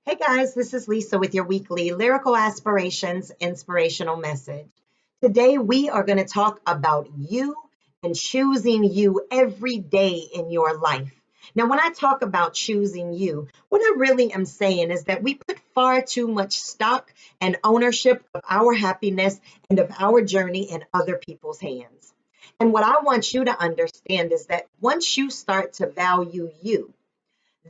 Hey guys, this is Lisa with your weekly Lyrical Aspirations Inspirational Message. Today we are going to talk about you and choosing you every day in your life. Now, when I talk about choosing you, what I really am saying is that we put far too much stock and ownership of our happiness and of our journey in other people's hands. And what I want you to understand is that once you start to value you,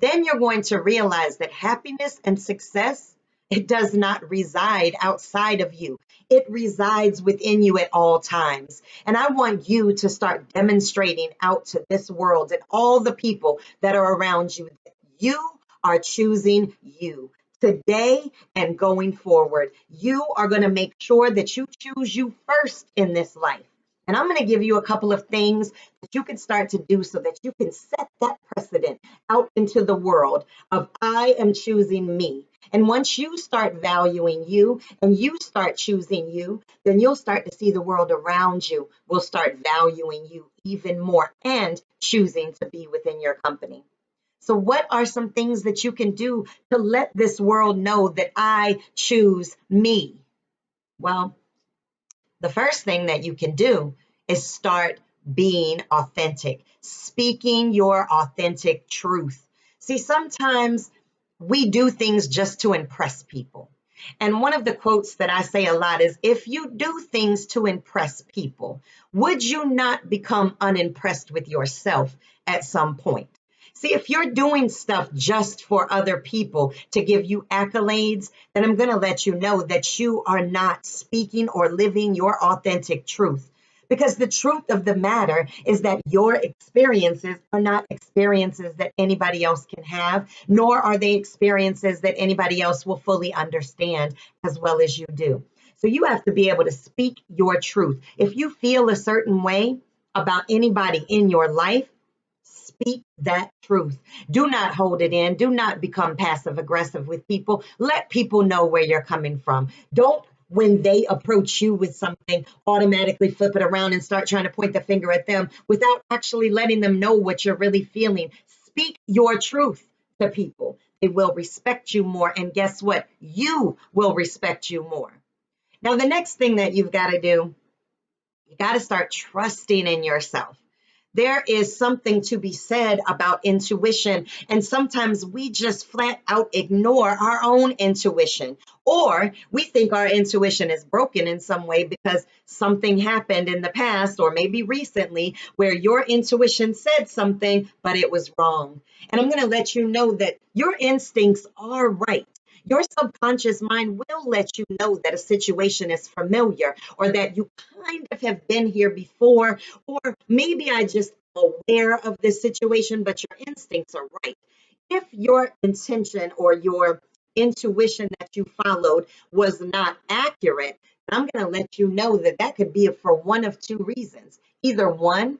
then you're going to realize that happiness and success, it does not reside outside of you. It resides within you at all times. And I want you to start demonstrating out to this world and all the people that are around you that you are choosing you. Today and going forward, you are going to make sure that you choose you first in this life. And I'm going to give you a couple of things that you can start to do so that you can set that precedent out into the world of I am choosing me. And once you start valuing you and you start choosing you, then you'll start to see the world around you will start valuing you even more and choosing to be within your company. So, what are some things that you can do to let this world know that I choose me? Well, the first thing that you can do is start being authentic, speaking your authentic truth. See, sometimes we do things just to impress people. And one of the quotes that I say a lot is if you do things to impress people, would you not become unimpressed with yourself at some point? See, if you're doing stuff just for other people to give you accolades, then I'm going to let you know that you are not speaking or living your authentic truth. Because the truth of the matter is that your experiences are not experiences that anybody else can have, nor are they experiences that anybody else will fully understand as well as you do. So you have to be able to speak your truth. If you feel a certain way about anybody in your life, speak that truth. Do not hold it in. Do not become passive aggressive with people. Let people know where you're coming from. Don't, when they approach you with something, automatically flip it around and start trying to point the finger at them without actually letting them know what you're really feeling. Speak your truth to people. They will respect you more. And guess what? You will respect you more. Now, the next thing that you've got to do, you got to start trusting in yourself. There is something to be said about intuition, and sometimes we just flat out ignore our own intuition, or we think our intuition is broken in some way because something happened in the past or maybe recently where your intuition said something, but it was wrong. And I'm going to let you know that your instincts are right. Your subconscious mind will let you know that a situation is familiar or that you kind of have been here before, or maybe I just aware of this situation, but your instincts are right. If your intention or your intuition that you followed was not accurate, I'm going to let you know that that could be for one of two reasons. Either one,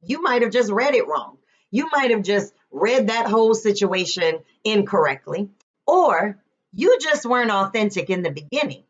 you might have just read it wrong. You might have just read that whole situation incorrectly, or you just weren't authentic in the beginning.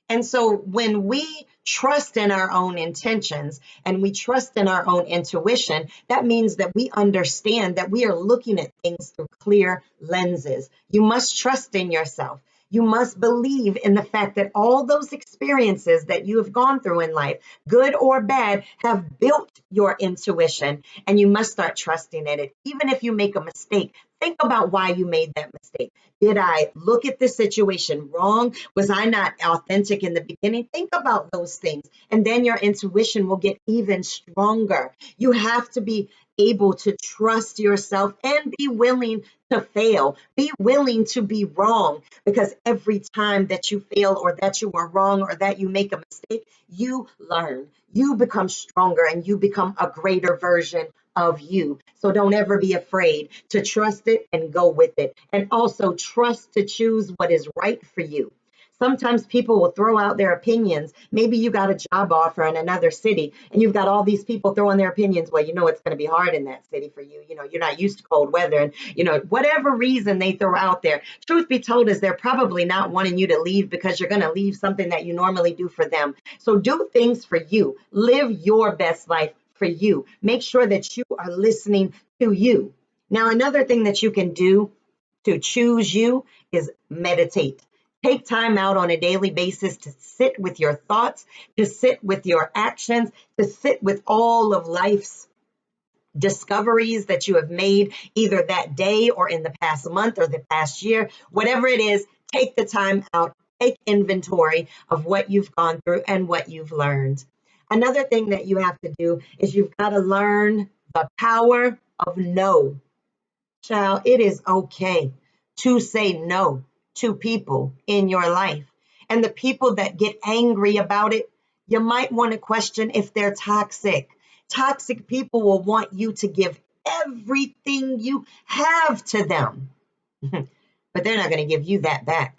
And so when we trust in our own intentions and we trust in our own intuition, that means that we understand that we are looking at things through clear lenses. You must trust in yourself. You must believe in the fact that all those experiences that you have gone through in life, good or bad, have built your intuition, and you must start trusting in it. Even if you make a mistake, think about why you made that mistake. Did I look at the situation wrong? Was I not authentic in the beginning? Think about those things, and then your intuition will get even stronger. You have to be able to trust yourself and be willing to fail. Be willing to be wrong, because every time that you fail or that you are wrong or that you make a mistake, you learn. You become stronger and you become a greater version of you. So don't ever be afraid to trust it and go with it. And also trust to choose what is right for you. Sometimes people will throw out their opinions. Maybe you got a job offer in another city and you've got all these people throwing their opinions. Well, you know it's going to be hard in that city for you. You know, you're not used to cold weather and, whatever reason they throw out there. Truth be told is they're probably not wanting you to leave because you're going to leave something that you normally do for them. So do things for you. Live your best life for you. Make sure that you are listening to you. Now, another thing that you can do to choose you is meditate. Take time out on a daily basis to sit with your thoughts, to sit with your actions, to sit with all of life's discoveries that you have made either that day or in the past month or the past year, whatever it is, take the time out, take inventory of what you've gone through and what you've learned. Another thing that you have to do is you've got to learn the power of no. Child, it is okay to say no to people in your life. And the people that get angry about it, you might want to question if they're toxic. Toxic people will want you to give everything you have to them, but they're not going to give you that back.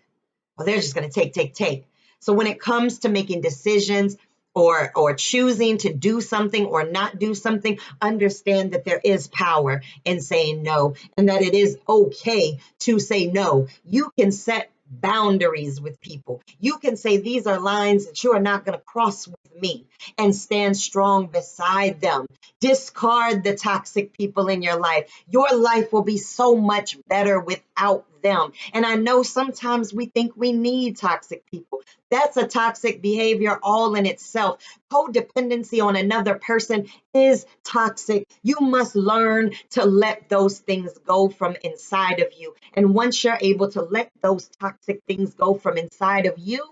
Well, they're just going to take. So when it comes to making decisions or choosing to do something or not do something, understand that there is power in saying no and that it is okay to say no. You can set boundaries with people. You can say these are lines that you are not going to cross with me and stand strong beside them. Discard the toxic people in your life. Your life will be so much better without them. And I know sometimes we think we need toxic people. That's a toxic behavior all in itself. Codependency on another person is toxic. You must learn to let those things go from inside of you. And once you're able to let those toxic things go from inside of you,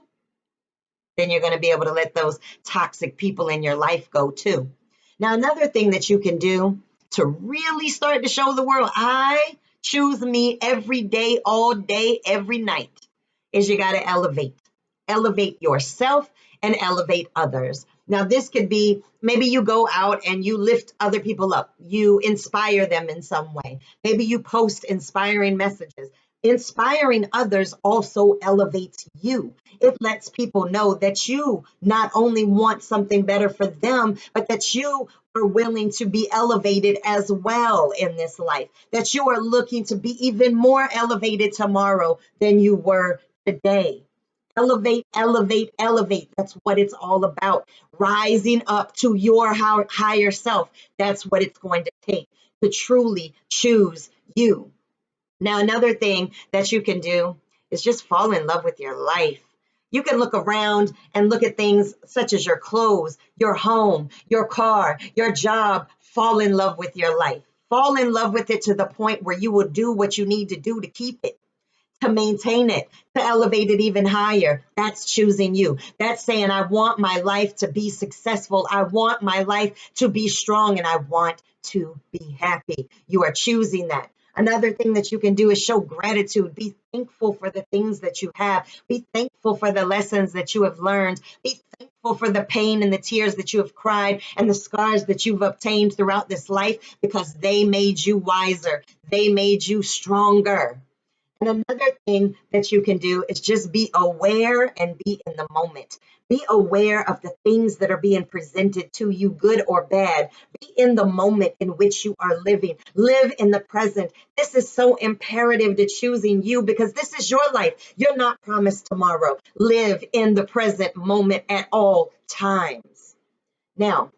then you're going to be able to let those toxic people in your life go too. Now, another thing that you can do to really start to show the world, I choose me every day, all day, every night, is you got to elevate. Elevate yourself and elevate others. Now, this could be maybe you go out and you lift other people up. You inspire them in some way. Maybe you post inspiring messages. Inspiring others also elevates you. It lets people know that you not only want something better for them, but that you are willing to be elevated as well in this life, that you are looking to be even more elevated tomorrow than you were today. Elevate, elevate, elevate. That's what it's all about. Rising up to your higher self. That's what it's going to take to truly choose you. Now, another thing that you can do is just fall in love with your life. You can look around and look at things such as your clothes, your home, your car, your job. Fall in love with your life. Fall in love with it to the point where you will do what you need to do to keep it, to maintain it, to elevate it even higher. That's choosing you. That's saying, I want my life to be successful. I want my life to be strong and I want to be happy. You are choosing that. Another thing that you can do is show gratitude. Be thankful for the things that you have. Be thankful for the lessons that you have learned. Be thankful for the pain and the tears that you have cried and the scars that you've obtained throughout this life because they made you wiser. They made you stronger. And another thing that you can do is just be aware and be in the moment. Be aware of the things that are being presented to you, good or bad. Be in the moment in which you are living. Live in the present. This is so imperative to choosing you because this is your life. You're not promised tomorrow. Live in the present moment at all times. Now,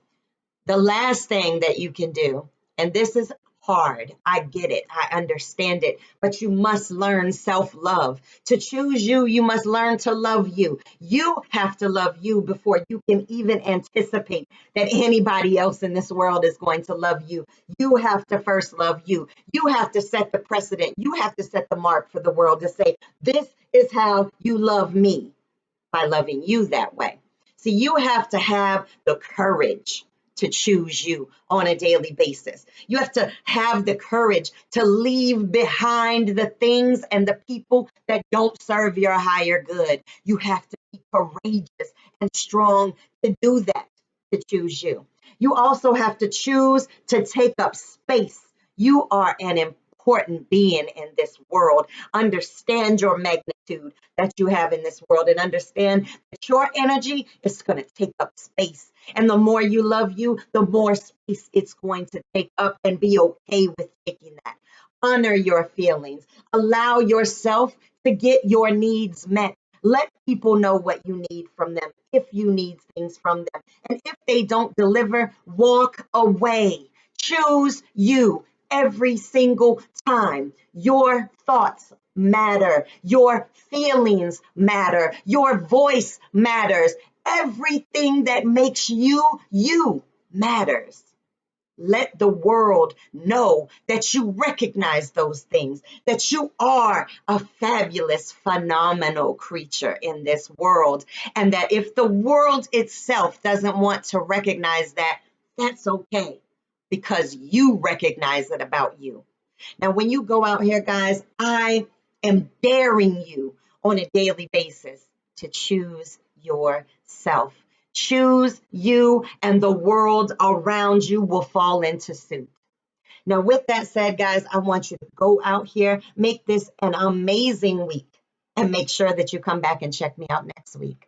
the last thing that you can do, and this is hard, I get it, I understand it, but you must learn self-love. To choose you, you must learn to love you. You have to love you before you can even anticipate that anybody else in this world is going to love you. You have to first love you. You have to set the precedent. You have to set the mark for the world to say, this is how you love me, by loving you that way. So you have to have the courage to choose you on a daily basis. You have to have the courage to leave behind the things and the people that don't serve your higher good. You have to be courageous and strong to do that, to choose you. You also have to choose to take up space. You are an important being in this world. Understand your magnitude that you have in this world and understand that your energy is going to take up space. And the more you love you, the more space it's going to take up, and be okay with taking that. Honor your feelings. Allow yourself to get your needs met. Let people know what you need from them if you need things from them. And if they don't deliver, walk away. Choose you every single time. Your thoughts matter. Your feelings matter. Your voice matters. Everything that makes you, you matters. Let the world know that you recognize those things, that you are a fabulous, phenomenal creature in this world, and that if the world itself doesn't want to recognize that, that's okay because you recognize it about you. Now, when you go out here, guys, I am daring you on a daily basis to choose yourself. Choose you, and the world around you will fall into suit. Now, with that said, guys, I want you to go out here, make this an amazing week, and make sure that you come back and check me out next week.